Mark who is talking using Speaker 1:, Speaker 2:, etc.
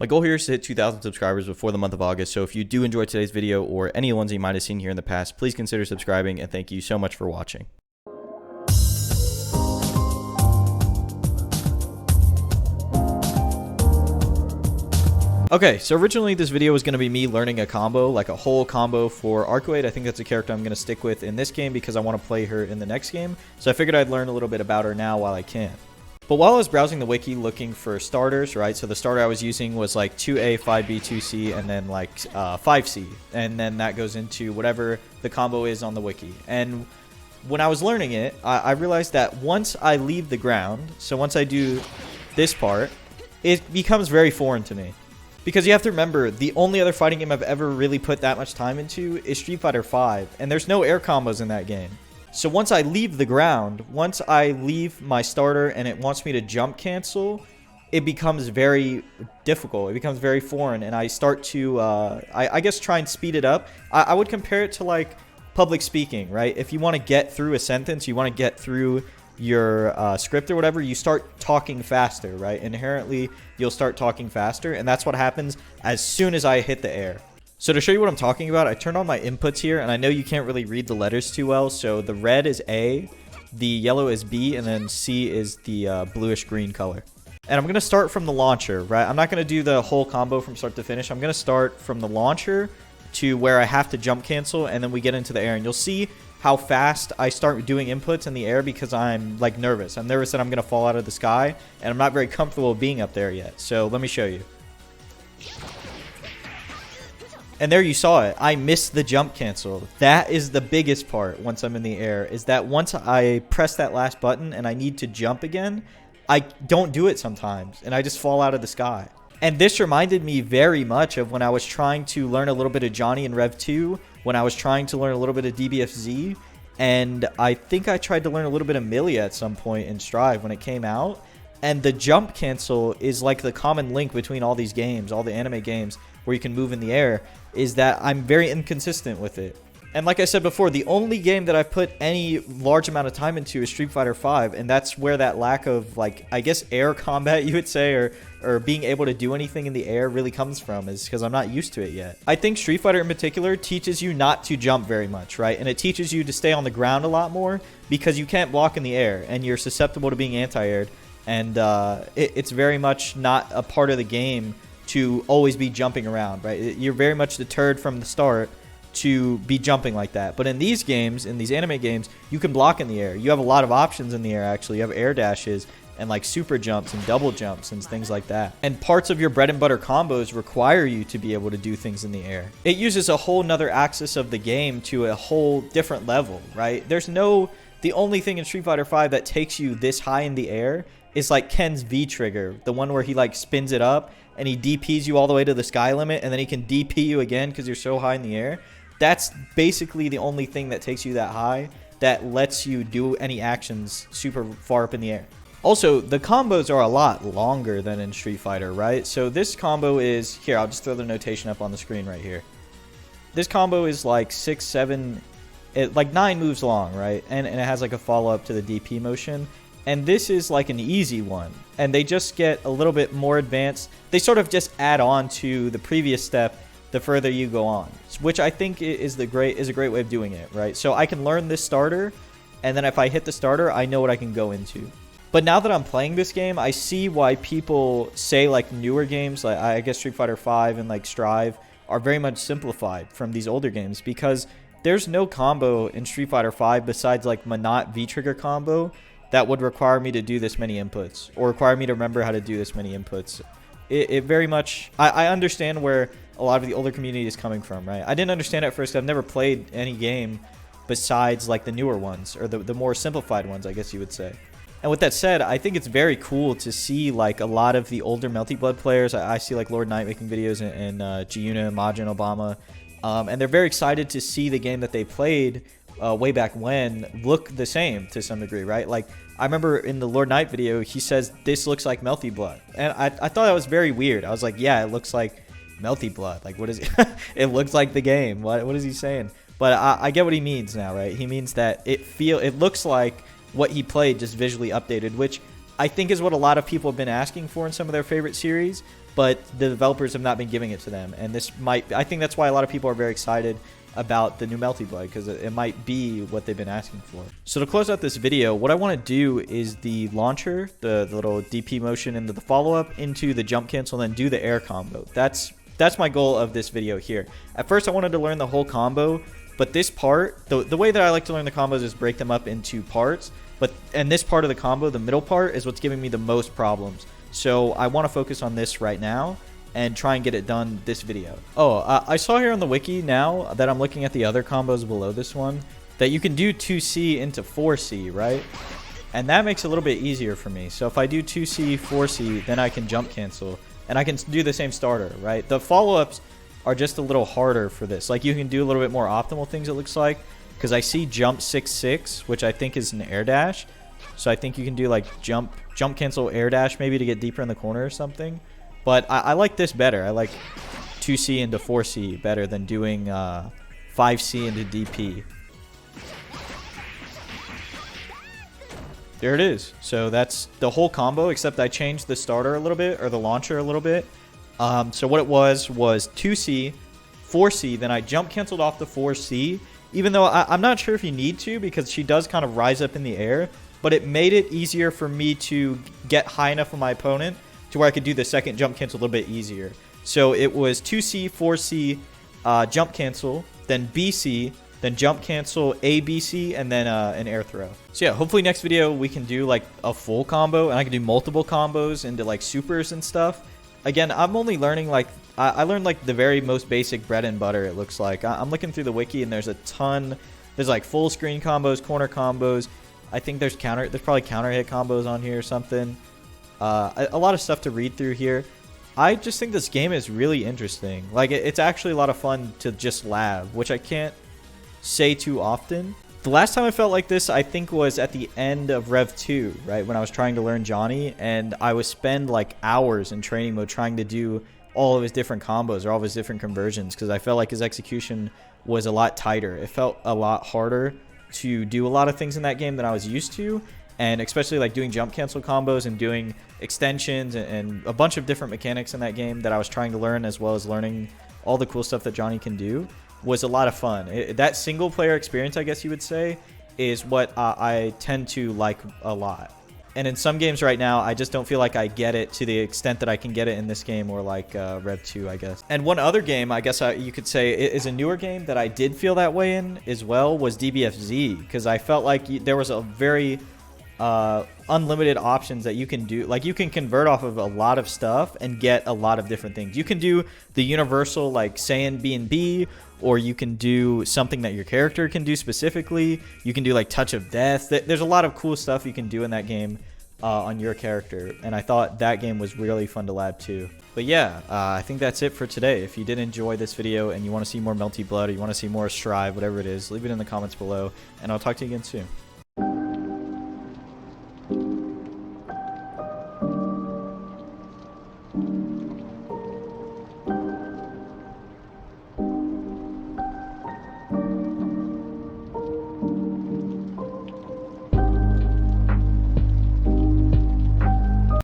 Speaker 1: My goal here is to hit 2,000 subscribers before the month of August, so if you do enjoy today's video or any ones you might have seen here in the past, please consider subscribing, and thank you so much for watching. Okay, so originally this video was going to be me learning a combo, like a whole combo for Arcuate. I think that's a character I'm going to stick with in this game because I want to play her in the next game, so I figured I'd learn a little bit about her now while I can. But while I was browsing the wiki looking for starters, right, so the starter I was using was like 2A, 5B, 2C, and then like 5C. And then that goes into whatever the combo is on the wiki. And when I was learning it, I realized that once I leave the ground, so once I do this part, it becomes very foreign to me. Because you have to remember, the only other fighting game I've ever really put that much time into is Street Fighter V, and there's no air combos in that game. So once I leave the ground, once I leave my starter and it wants me to jump cancel, it becomes very difficult. It becomes very foreign, and I start to, I guess, try and speed it up. I would compare it to, like, public speaking, right? If you want to get through a sentence, you want to get through your script or whatever, you start talking faster, right? Inherently, you'll start talking faster, and that's what happens as soon as I hit the air. So to show you what I'm talking about, I turned on my inputs here, and I know you can't really read the letters too well. So the red is A, the yellow is B, and then C is the bluish green color. And I'm going to start from the launcher, right? I'm not going to do the whole combo from start to finish. I'm going to start from the launcher to where I have to jump cancel, and then we get into the air. And you'll see how fast I start doing inputs in the air because I'm like nervous. I'm nervous that I'm going to fall out of the sky, and I'm not very comfortable being up there yet. So let me show you. And there you saw it. I missed the jump cancel. That is the biggest part once I'm in the air, is that once I press that last button and I need to jump again, I don't do it sometimes, and I just fall out of the sky. And this reminded me very much of when I was trying to learn a little bit of Johnny in Rev 2, when I was trying to learn a little bit of DBFZ, and I think I tried to learn a little bit of Millia at some point in Strive when it came out. And the jump cancel is like the common link between all these games, all the anime games where you can move in the air, is that I'm very inconsistent with it. And like I said before, the only game that I've put any large amount of time into is Street Fighter V, and that's where that lack of, like, I guess air combat, you would say, or being able to do anything in the air really comes from, is because I'm not used to it yet. I think Street Fighter in particular teaches you not to jump very much, right? And it teaches you to stay on the ground a lot more because you can't block in the air, and you're susceptible to being anti-aired. And it's very much not a part of the game to always be jumping around, right? You're very much deterred from the start to be jumping like that. But in these games, in these anime games, you can block in the air. You have a lot of options in the air, actually. You have air dashes and like super jumps and double jumps and things like that. And parts of your bread and butter combos require you to be able to do things in the air. It uses a whole nother axis of the game to a whole different level, right? The only thing in Street Fighter V that takes you this high in the air is like Ken's V trigger, the one where he like spins it up and he DPs you all the way to the sky limit, and then he can DP you again because you're so high in the air. That's basically the only thing that takes you that high, that lets you do any actions super far up in the air. Also, the combos are a lot longer than in Street Fighter, right? So this combo is, here, I'll just throw the notation up on the screen right here. This combo is like 6, 7, like 9 moves long, right? And it has like a follow-up to the DP motion. And this is like an easy one, and they just get a little bit more advanced. They sort of just add on to the previous step the further you go on, which I think is a great way of doing it, right? So I can learn this starter, and then if I hit the starter, I know what I can go into. But now that I'm playing this game, I see why people say like newer games, like I guess Street Fighter V and like Strive, are very much simplified from these older games, because there's no combo in Street Fighter V besides like Manat V-trigger combo that would require me to do this many inputs, or require me to remember how to do this many inputs. It very much, I understand where a lot of the older community is coming from, right? I didn't understand at first. I've never played any game besides like the newer ones, or the more simplified ones, I guess you would say. And with that said, I think it's very cool to see like a lot of the older Melty Blood players. I see like Lord Knight making videos, and Giuna, Majin, Obama, and they're very excited to see the game that they played way back when look the same to some degree, right? Like, I remember in the Lord Knight video, he says, this looks like Melty Blood. And I thought that was very weird. I was like, yeah, it looks like Melty Blood. Like, what is it? It looks like the game. What is he saying? But I get what he means now, right? He means that it looks like what he played, just visually updated, which I think is what a lot of people have been asking for in some of their favorite series. but the developers have not been giving it to them. And I think that's why a lot of people are very excited about the new Melty Blood, because it might be what they've been asking for. So to close out this video, what I want to do is the launcher, the little DP motion into the follow-up into the jump cancel, and then do the air combo. That's my goal of this video here. At first I wanted to learn the whole combo, but this part, the way that I like to learn the combos is break them up into parts. And this part of the combo, the middle part, is what's giving me the most problems. So I want to focus on this right now and try and get it done this video. Oh, I saw here on the wiki now that I'm looking at the other combos below this one that you can do 2C into 4C, right? And that makes it a little bit easier for me. So if I do 2C, 4C, then I can jump cancel and I can do the same starter, right? The follow-ups are just a little harder for this. Like, you can do a little bit more optimal things, it looks like, because I see jump 6-6, which I think is an air dash. So I think you can do like jump cancel air dash maybe to get deeper in the corner or something. But I like this better. I like 2C into 4C better than doing 5C into DP. There it is. So that's the whole combo, except I changed the starter a little bit, or the launcher a little bit. So what it was 2C, 4C, then I jump canceled off the 4C, even though I'm not sure if you need to, because she does kind of rise up in the air, but it made it easier for me to get high enough on my opponent to where I could do the second jump cancel a little bit easier. So it was 2C, 4C, jump cancel, then BC, then jump cancel, ABC, and then an air throw. So yeah, hopefully next video we can do like a full combo, and I can do multiple combos into like supers and stuff. Again, I'm only learning like, I learned like the very most basic bread and butter, it looks like. I'm looking through the wiki and there's a ton, there's like full screen combos, corner combos. I think there's probably counter hit combos on here or something. A lot of stuff to read through here. I just think this game is really interesting. Like, it's actually a lot of fun to just lab, which I can't say too often. The last time I felt like this, I think, was at the end of Rev 2, right? When I was trying to learn Johnny, and I would spend like hours in training mode trying to do all of his different combos or all of his different conversions, because I felt like his execution was a lot tighter. It felt a lot harder to do a lot of things in that game than I was used to. And especially like doing jump cancel combos and doing extensions and a bunch of different mechanics in that game that I was trying to learn, as well as learning all the cool stuff that Johnny can do, was a lot of fun. That single player experience, I guess you would say, is what I tend to like a lot. And in some games right now, I just don't feel like I get it to the extent that I can get it in this game, or like Rev 2, I guess. And one other game, I guess you could say, is a newer game that I did feel that way in as well, was DBFZ, because I felt like there was a very unlimited options that you can do. Like, you can convert off of a lot of stuff and get a lot of different things. You can do the universal like Saiyan B&B, or you can do something that your character can do specifically. You can do like Touch of Death. There's a lot of cool stuff you can do in that game on your character, and I thought that game was really fun to lab too. But yeah, I think that's it for today. If you did enjoy this video and you want to see more Melty Blood, or you want to see more Strive, whatever it is, leave it in the comments below, and I'll talk to you again soon.